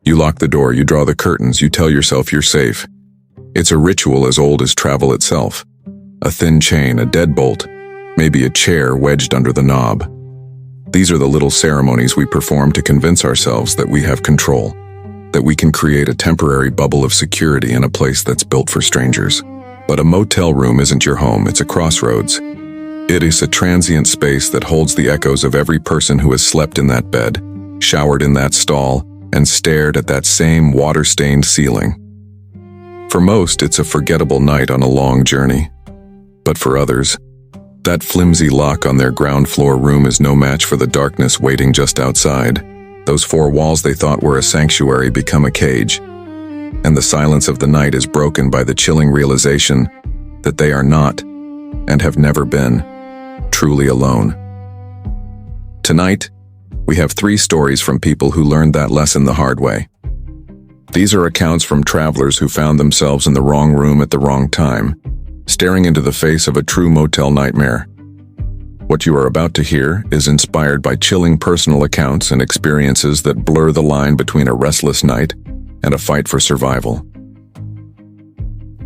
You lock the door, you draw the curtains, you tell yourself you're safe. It's a ritual as old as travel itself. A thin chain, a deadbolt, maybe a chair wedged under the knob. These are the little ceremonies we perform to convince ourselves that we have control, that we can create a temporary bubble of security in a place that's built for strangers. But a motel room isn't your home, it's a crossroads. It is a transient space that holds the echoes of every person who has slept in that bed, showered in that stall, and stared at that same water-stained ceiling. For most, it's a forgettable night on a long journey. But for others, that flimsy lock on their ground floor room is no match for the darkness waiting just outside. Those four walls they thought were a sanctuary become a cage, and the silence of the night is broken by the chilling realization that they are not, and have never been, truly alone. Tonight, we have 3 stories from people who learned that lesson the hard way. These are accounts from travelers who found themselves in the wrong room at the wrong time, staring into the face of a true motel nightmare. What you are about to hear is inspired by chilling personal accounts and experiences that blur the line between a restless night and a fight for survival.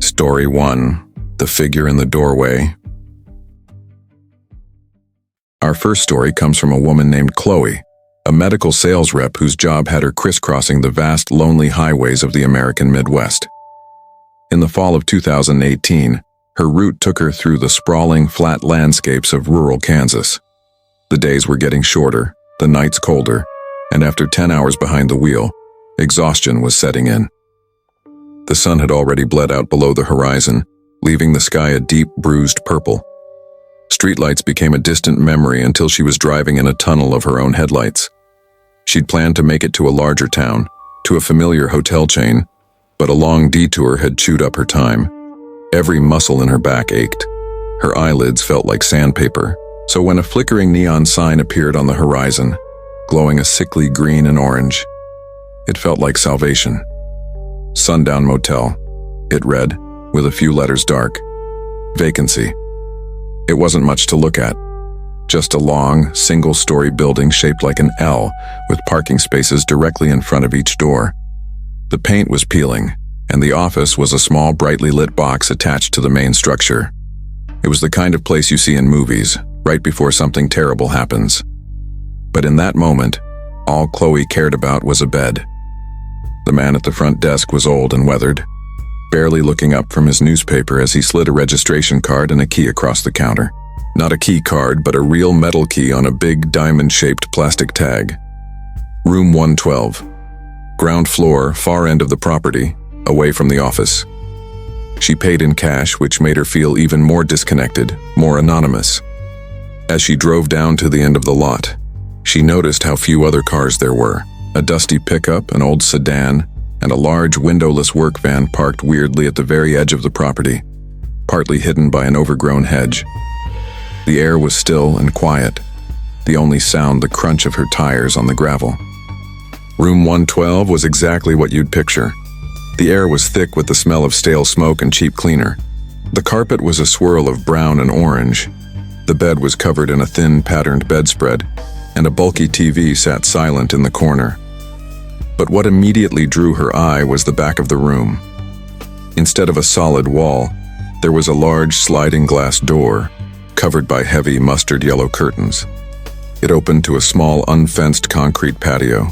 Story 1: The Figure in the Doorway. Our first story comes from a woman named Chloe, a medical sales rep whose job had her crisscrossing the vast, lonely highways of the American Midwest. In the fall of 2018, her route took her through the sprawling, flat landscapes of rural Kansas. The days were getting shorter, the nights colder, and after 10 hours behind the wheel, exhaustion was setting in. The sun had already bled out below the horizon, leaving the sky a deep, bruised purple. Streetlights became a distant memory until she was driving in a tunnel of her own headlights. She'd planned to make it to a larger town, to a familiar hotel chain, but a long detour had chewed up her time. Every muscle in her back ached. Her eyelids felt like sandpaper, so when a flickering neon sign appeared on the horizon, glowing a sickly green and orange, it felt like salvation. Sundown Motel, it read, with a few letters dark. Vacancy. It wasn't much to look at. Just a long, single-story building shaped like an L, with parking spaces directly in front of each door. The paint was peeling, and the office was a small, brightly lit box attached to the main structure. It was the kind of place you see in movies, right before something terrible happens. But in that moment, all Chloe cared about was a bed. The man at the front desk was old and weathered, barely looking up from his newspaper as he slid a registration card and a key across the counter. Not a key card, but a real metal key on a big diamond-shaped plastic tag. Room 112. Ground floor, far end of the property, away from the office. She paid in cash, which made her feel even more disconnected, more anonymous. As she drove down to the end of the lot, she noticed how few other cars there were. A dusty pickup, an old sedan, and a large windowless work van parked weirdly at the very edge of the property, partly hidden by an overgrown hedge. The air was still and quiet, the only sound the crunch of her tires on the gravel. Room 112 was exactly what you'd picture. The air was thick with the smell of stale smoke and cheap cleaner. The carpet was a swirl of brown and orange. The bed was covered in a thin, patterned bedspread, and a bulky TV sat silent in the corner. But what immediately drew her eye was the back of the room. Instead of a solid wall, there was a large sliding glass door, covered by heavy mustard yellow curtains. It opened to a small unfenced concrete patio.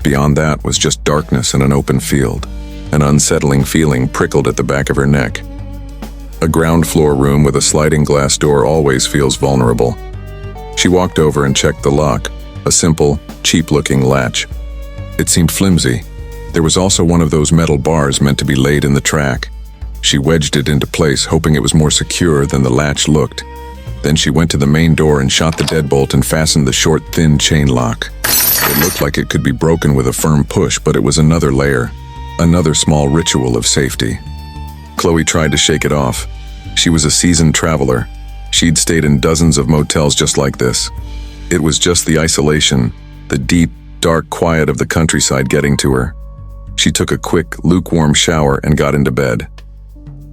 Beyond that was just darkness and an open field. An unsettling feeling prickled at the back of her neck. A ground floor room with a sliding glass door always feels vulnerable. She walked over and checked the lock, a simple, cheap-looking latch. It seemed flimsy. There was also one of those metal bars meant to be laid in the track. She wedged it into place, hoping it was more secure than the latch looked. Then she went to the main door and shot the deadbolt and fastened the short, thin chain lock. It looked like it could be broken with a firm push, but it was another layer, another small ritual of safety. Chloe tried to shake it off. She was a seasoned traveler. She'd stayed in dozens of motels just like this. It was just the isolation, the deep, dark quiet of the countryside getting to her. She took a quick, lukewarm shower and got into bed.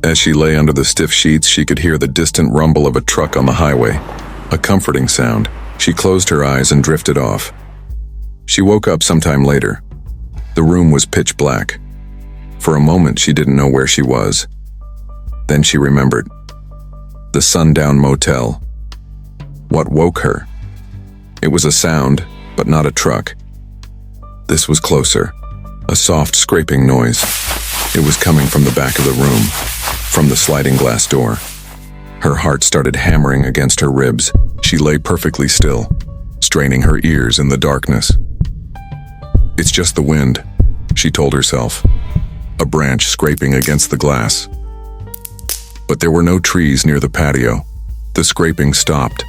As she lay under the stiff sheets, she could hear the distant rumble of a truck on the highway, a comforting sound. She closed her eyes and drifted off. She woke up sometime later. The room was pitch black. For a moment, she didn't know where she was. Then she remembered. The sundown motel. What woke her? It was a sound, but not a truck. This was closer. A soft scraping noise. It was coming from the back of the room, from the sliding glass door. Her heart started hammering against her ribs. She lay perfectly still, straining her ears in the darkness. It's just the wind, she told herself. A branch scraping against the glass. But there were no trees near the patio. The scraping stopped.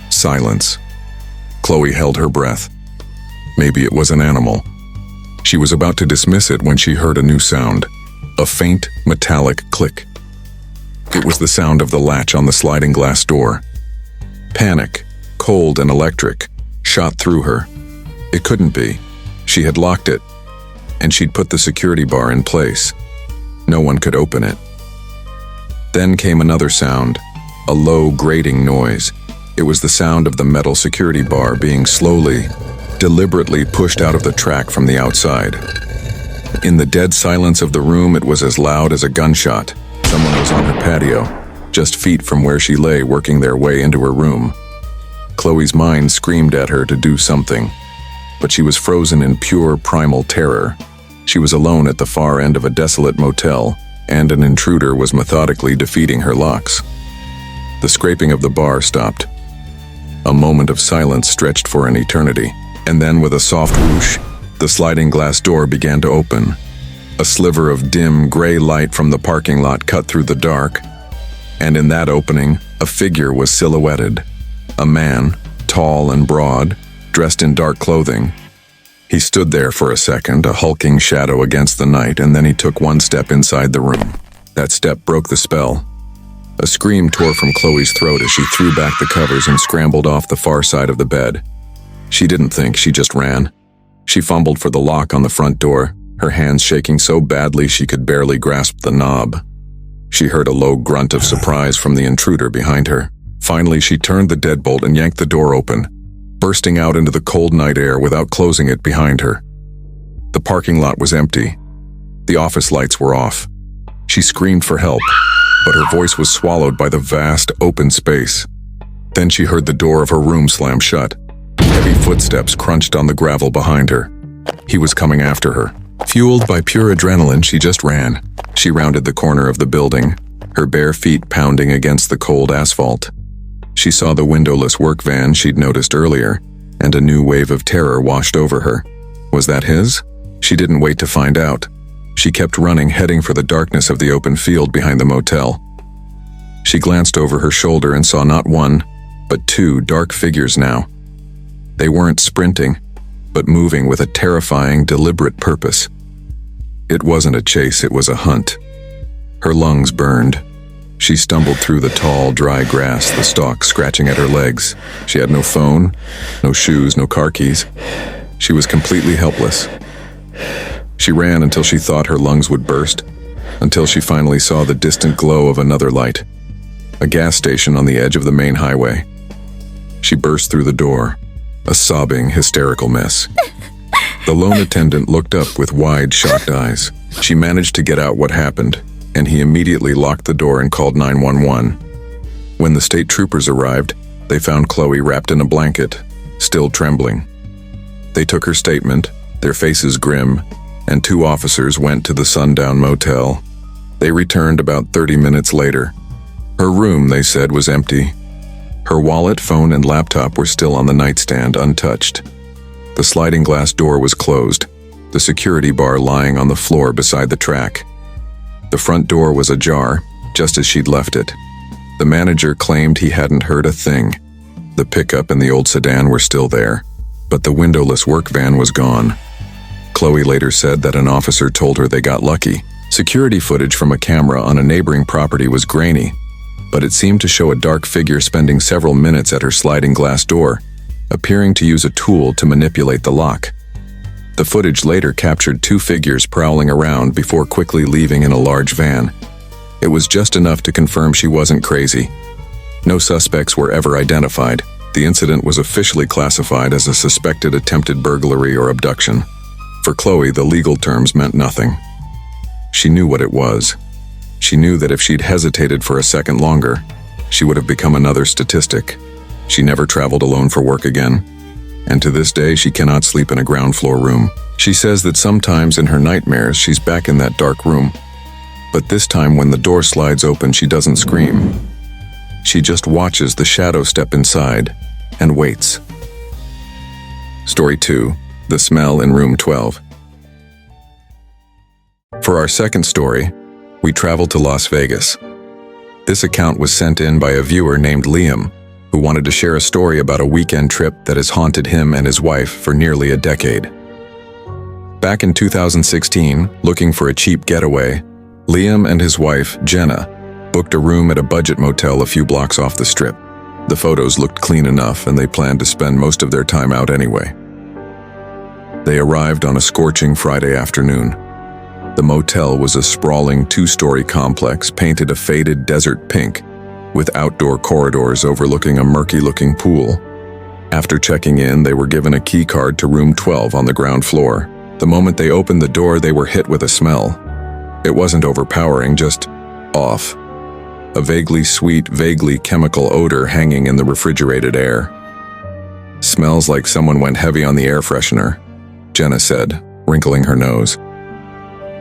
Silence. Chloe held her breath. Maybe it was an animal. She was about to dismiss it when she heard a new sound. A faint, metallic click. It was the sound of the latch on the sliding glass door. Panic, cold and electric, shot through her. It couldn't be. She had locked it, and she'd put the security bar in place. No one could open it. Then came another sound, a low, grating noise. It was the sound of the metal security bar being slowly, deliberately pushed out of the track from the outside. In the dead silence of the room, it was as loud as a gunshot. Someone was on her patio, just feet from where she lay, working their way into her room. Chloe's mind screamed at her to do something, but she was frozen in pure primal terror. She was alone at the far end of a desolate motel, and an intruder was methodically defeating her locks. The scraping of the bar stopped. A moment of silence stretched for an eternity, and then with a soft whoosh, the sliding glass door began to open. A sliver of dim, gray light from the parking lot cut through the dark, and in that opening, a figure was silhouetted. A man, tall and broad, dressed in dark clothing. He stood there for a second, a hulking shadow against the night, and then he took one step inside the room. That step broke the spell. A scream tore from Chloe's throat as she threw back the covers and scrambled off the far side of the bed. She didn't think, she just ran. She fumbled for the lock on the front door, her hands shaking so badly she could barely grasp the knob. She heard a low grunt of surprise from the intruder behind her. Finally, she turned the deadbolt and yanked the door open, bursting out into the cold night air without closing it behind her. The parking lot was empty. The office lights were off. She screamed for help, but her voice was swallowed by the vast, open space. Then she heard the door of her room slam shut. Heavy footsteps crunched on the gravel behind her. He was coming after her. Fueled by pure adrenaline, she just ran. She rounded the corner of the building, her bare feet pounding against the cold asphalt. She saw the windowless work van she'd noticed earlier, and a new wave of terror washed over her. Was that his? She didn't wait to find out. She kept running, heading for the darkness of the open field behind the motel. She glanced over her shoulder and saw not one, but two dark figures now. They weren't sprinting, but moving with a terrifying, deliberate purpose. It wasn't a chase, it was a hunt. Her lungs burned. She stumbled through the tall, dry grass, the stalk scratching at her legs. She had no phone, no shoes, no car keys. She was completely helpless. She ran until she thought her lungs would burst, until she finally saw the distant glow of another light, a gas station on the edge of the main highway. She burst through the door, a sobbing, hysterical mess. The lone attendant looked up with wide, shocked eyes. She managed to get out what happened, and he immediately locked the door and called 911. When the state troopers arrived, they found Chloe wrapped in a blanket, still trembling. They took her statement, their faces grim, and 2 officers went to the sundown motel. They returned about 30 minutes later. Her room, they said, was empty. Her wallet, phone, and laptop were still on the nightstand, untouched. The sliding glass door was closed, the security bar lying on the floor beside the track. The front door was ajar, just as she'd left it. The manager claimed he hadn't heard a thing. The pickup and the old sedan were still there, but the windowless work van was gone. Chloe later said that an officer told her they got lucky. Security footage from a camera on a neighboring property was grainy, but it seemed to show a dark figure spending several minutes at her sliding glass door, appearing to use a tool to manipulate the lock. The footage later captured 2 figures prowling around before quickly leaving in a large van. It was just enough to confirm she wasn't crazy. No suspects were ever identified. The incident was officially classified as a suspected attempted burglary or abduction. For Chloe, the legal terms meant nothing. She knew what it was. She knew that if she'd hesitated for a second longer, she would have become another statistic. She never traveled alone for work again. And to this day, she cannot sleep in a ground floor room. She says that sometimes in her nightmares, she's back in that dark room. But this time when the door slides open, she doesn't scream. She just watches the shadow step inside and waits. Story 2. The Smell in Room 12. For our second story, we traveled to Las Vegas. This account was sent in by a viewer named Liam, who wanted to share a story about a weekend trip that has haunted him and his wife for nearly a decade. Back in 2016, looking for a cheap getaway, Liam and his wife, Jenna, booked a room at a budget motel a few blocks off the strip. The photos looked clean enough and they planned to spend most of their time out anyway. They arrived on a scorching Friday afternoon. The motel was a sprawling two-story complex painted a faded desert pink, with outdoor corridors overlooking a murky-looking pool. After checking in, they were given a key card to room 12 on the ground floor. The moment they opened the door, they were hit with a smell. It wasn't overpowering, just off. A vaguely sweet, vaguely chemical odor hanging in the refrigerated air. "Smells like someone went heavy on the air freshener," Jenna said, wrinkling her nose.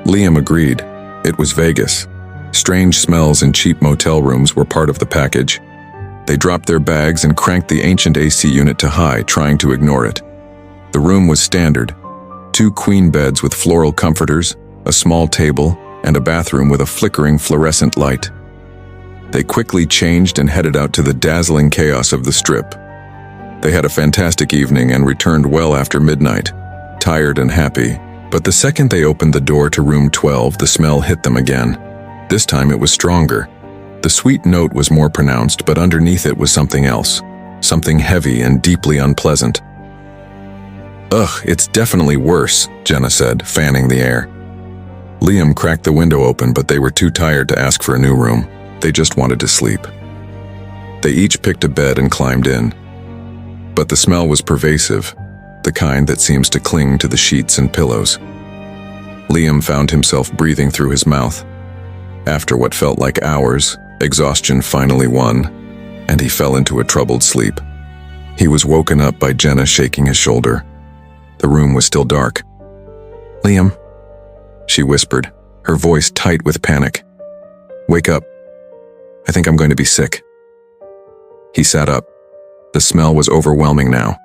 Liam agreed. It was Vegas. Strange smells in cheap motel rooms were part of the package. They dropped their bags and cranked the ancient AC unit to high, trying to ignore it. The room was standard. 2 queen beds with floral comforters, a small table, and a bathroom with a flickering fluorescent light. They quickly changed and headed out to the dazzling chaos of the strip. They had a fantastic evening and returned well after midnight, tired and happy. But the second they opened the door to room 12, the smell hit them again. This time it was stronger. The sweet note was more pronounced, but underneath it was something else. Something heavy and deeply unpleasant. "Ugh, it's definitely worse," Jenna said, fanning the air. Liam cracked the window open, but they were too tired to ask for a new room. They just wanted to sleep. They each picked a bed and climbed in. But the smell was pervasive, the kind that seems to cling to the sheets and pillows. Liam found himself breathing through his mouth. After what felt like hours, exhaustion finally won, and he fell into a troubled sleep. He was woken up by Jenna shaking his shoulder. The room was still dark. "Liam," she whispered, her voice tight with panic. "Wake up. I think I'm going to be sick." He sat up. The smell was overwhelming now.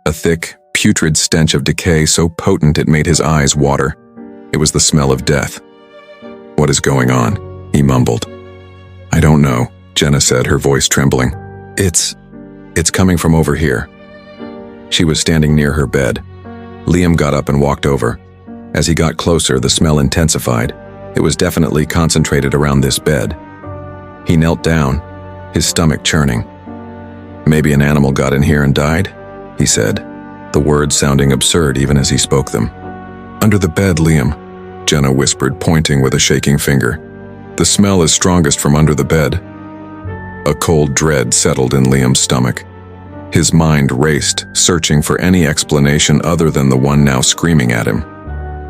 A thick, putrid stench of decay so potent it made his eyes water. It was the smell of death. "What is going on?" he mumbled. "I don't know," Jenna said, her voice trembling. It's coming from over here." She was standing near her bed. Liam got up and walked over. As he got closer, the smell intensified. It was definitely concentrated around this bed. He knelt down, his stomach churning. "Maybe an animal got in here and died?" he said, the words sounding absurd even as he spoke them. "Under the bed, Liam," Jenna whispered, pointing with a shaking finger. "The smell is strongest from under the bed." A cold dread settled in Liam's stomach. His mind raced, searching for any explanation other than the one now screaming at him.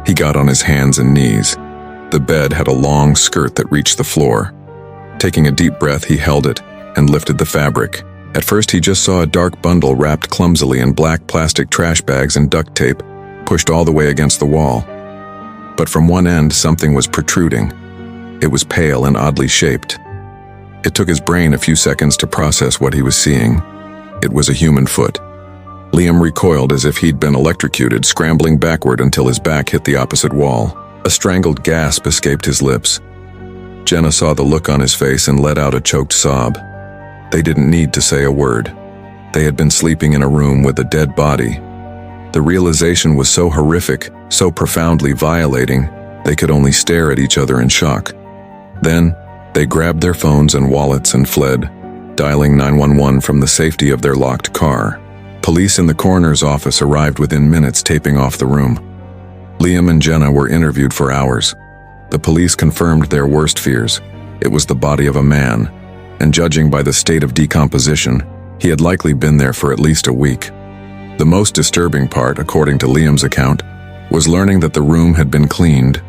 He got on his hands and knees. The bed had a long skirt that reached the floor. Taking a deep breath, he held it and lifted the fabric. At first, he just saw a dark bundle wrapped clumsily in black plastic trash bags and duct tape, pushed all the way against the wall. But from one end, something was protruding. It was pale and oddly shaped. It took his brain a few seconds to process what he was seeing. It was a human foot. Liam recoiled as if he'd been electrocuted, scrambling backward until his back hit the opposite wall. A strangled gasp escaped his lips. Jenna saw the look on his face and let out a choked sob. They didn't need to say a word. They had been sleeping in a room with a dead body. The realization was so horrific, so profoundly violating, they could only stare at each other in shock. Then, they grabbed their phones and wallets and fled, dialing 911 from the safety of their locked car. Police in the coroner's office arrived within minutes, taping off the room. Liam and Jenna were interviewed for hours. The police confirmed their worst fears. It was the body of a man, and judging by the state of decomposition, he had likely been there for at least a week. The most disturbing part, according to Liam's account, was learning that the room had been cleaned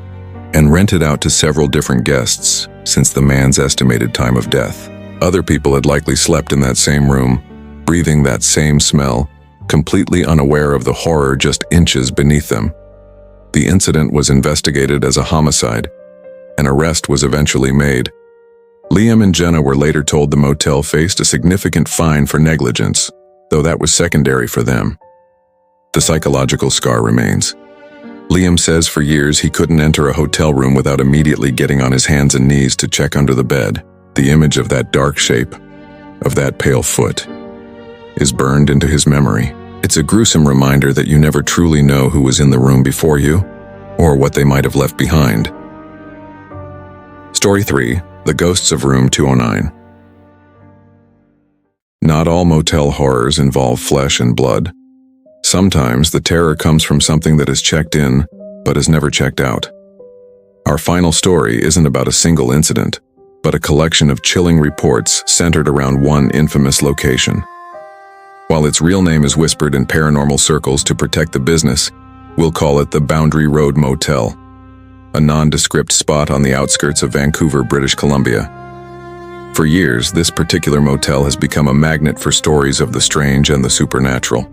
and rented out to several different guests since the man's estimated time of death. Other people had likely slept in that same room, breathing that same smell, completely unaware of the horror just inches beneath them. The incident was investigated as a homicide. An arrest was eventually made. Liam and Jenna were later told the motel faced a significant fine for negligence, though that was secondary for them. The psychological scar remains. Liam says for years he couldn't enter a hotel room without immediately getting on his hands and knees to check under the bed. The image of that dark shape, of that pale foot, is burned into his memory. It's a gruesome reminder that you never truly know who was in the room before you, or what they might have left behind. Story 3. The Ghosts of Room 209. Not all motel horrors involve flesh and blood. Sometimes the terror comes from something that is checked in, but is never checked out. Our final story isn't about a single incident, but a collection of chilling reports centered around one infamous location. While its real name is whispered in paranormal circles to protect the business, we'll call it the Boundary Road Motel, a nondescript spot on the outskirts of Vancouver, British Columbia. For years, this particular motel has become a magnet for stories of the strange and the supernatural.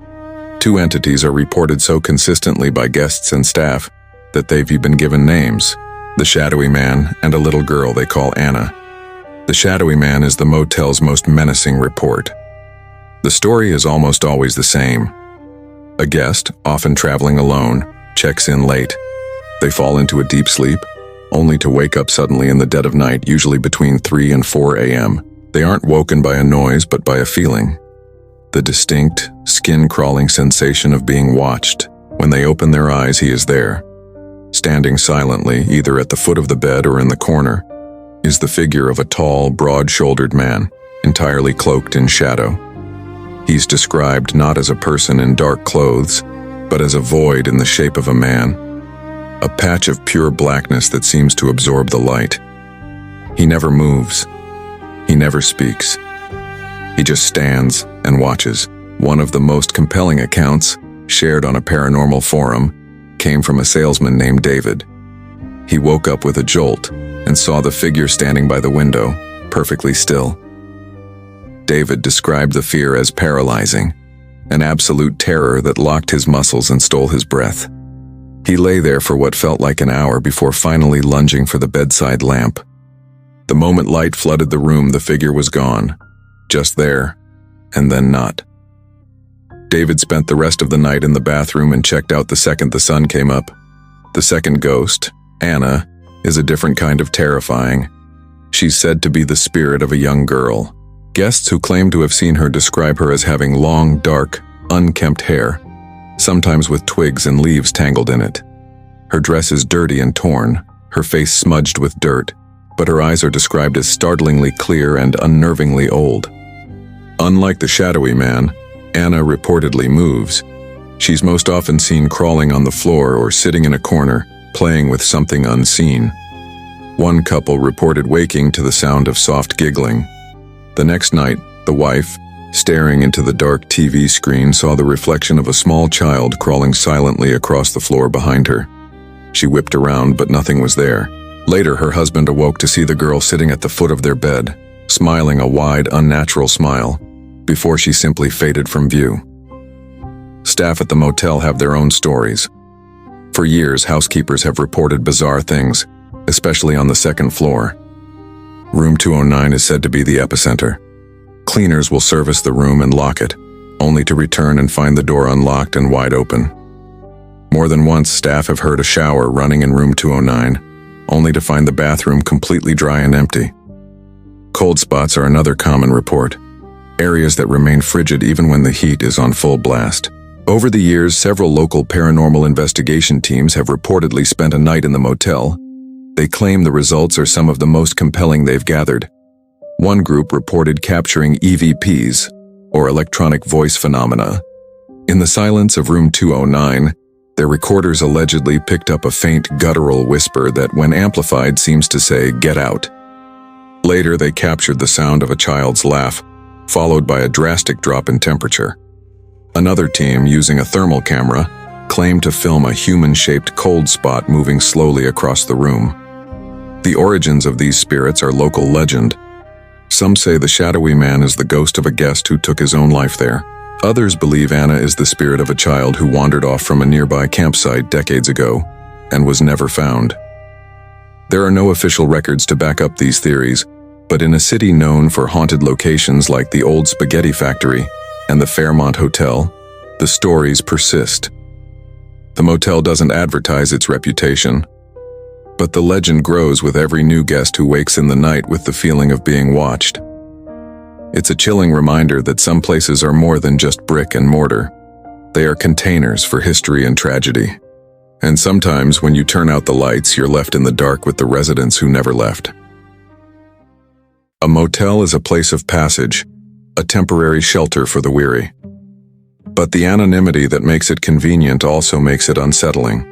Two entities are reported so consistently by guests and staff that they've been given names: the Shadowy Man and a little girl they call Anna. The Shadowy Man is the motel's most menacing report. The story is almost always the same. A guest, often traveling alone, checks in late. They fall into a deep sleep, only to wake up suddenly in the dead of night, usually between 3 and 4 a.m. They aren't woken by a noise, but by a feeling. The distinct, skin-crawling sensation of being watched. When they open their eyes, he is there. Standing silently, either at the foot of the bed or in the corner, is the figure of a tall, broad-shouldered man, entirely cloaked in shadow. He's described not as a person in dark clothes, but as a void in the shape of a man, a patch of pure blackness that seems to absorb the light. He never moves. He never speaks. He just stands and watches. One of the most compelling accounts, shared on a paranormal forum, came from a salesman named David. He woke up with a jolt and saw the figure standing by the window, perfectly still. David described the fear as paralyzing, an absolute terror that locked his muscles and stole his breath. He lay there for what felt like an hour before finally lunging for the bedside lamp. The moment light flooded the room, the figure was gone. Just there, and then not. David spent the rest of the night in the bathroom and checked out the second the sun came up. The second ghost, Anna, is a different kind of terrifying. She's said to be the spirit of a young girl. Guests who claim to have seen her describe her as having long, dark, unkempt hair, sometimes with twigs and leaves tangled in it. Her dress is dirty and torn, her face smudged with dirt, but her eyes are described as startlingly clear and unnervingly old. Unlike the Shadowy Man, Anna reportedly moves. She's most often seen crawling on the floor or sitting in a corner, playing with something unseen. One couple reported waking to the sound of soft giggling. The next night, the wife, staring into the dark TV screen, saw the reflection of a small child crawling silently across the floor behind her. She whipped around, but nothing was there. Later, her husband awoke to see the girl sitting at the foot of their bed, smiling a wide, unnatural smile, before she simply faded from view. Staff at the motel have their own stories. For years, housekeepers have reported bizarre things, especially on the second floor. Room 209 is said to be the epicenter. Cleaners will service the room and lock it, only to return and find the door unlocked and wide open. More than once, staff have heard a shower running in room 209, only to find the bathroom completely dry and empty. Cold spots are another common report, areas that remain frigid even when the heat is on full blast. Over the years, several local paranormal investigation teams have reportedly spent a night in the motel. They claim the results are some of the most compelling they've gathered. One group reported capturing EVPs, or electronic voice phenomena. In the silence of room 209, their recorders allegedly picked up a faint guttural whisper that, when amplified, seems to say, "Get out." Later, they captured the sound of a child's laugh, followed by a drastic drop in temperature. Another team, using a thermal camera, claim to film a human-shaped cold spot moving slowly across the room. The origins of these spirits are local legend. Some say the shadowy man is the ghost of a guest who took his own life there. Others believe Anna is the spirit of a child who wandered off from a nearby campsite decades ago and was never found. There are no official records to back up these theories, but in a city known for haunted locations like the old spaghetti factory and the Fairmont Hotel, the stories persist. The motel doesn't advertise its reputation, but the legend grows with every new guest who wakes in the night with the feeling of being watched. It's a chilling reminder that some places are more than just brick and mortar. They are containers for history and tragedy. And sometimes when you turn out the lights, you're left in the dark with the residents who never left. A motel is a place of passage, a temporary shelter for the weary. But the anonymity that makes it convenient also makes it unsettling.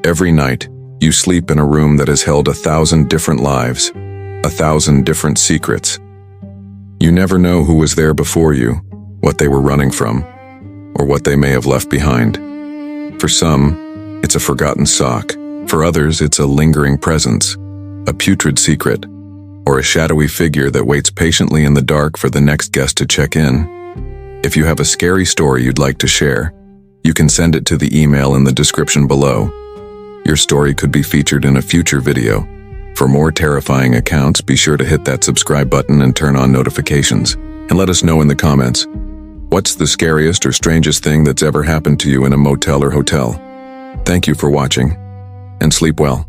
Every night, you sleep in a room that has held 1,000 different lives, 1,000 different secrets. You never know who was there before you, what they were running from, or what they may have left behind. For some, it's a forgotten sock. For others, it's a lingering presence, a putrid secret, or a shadowy figure that waits patiently in the dark for the next guest to check in. If you have a scary story you'd like to share, you can send it to the email in the description below. Your story could be featured in a future video. For more terrifying accounts, be sure to hit that subscribe button and turn on notifications. And let us know in the comments, what's the scariest or strangest thing that's ever happened to you in a motel or hotel? Thank you for watching, and sleep well.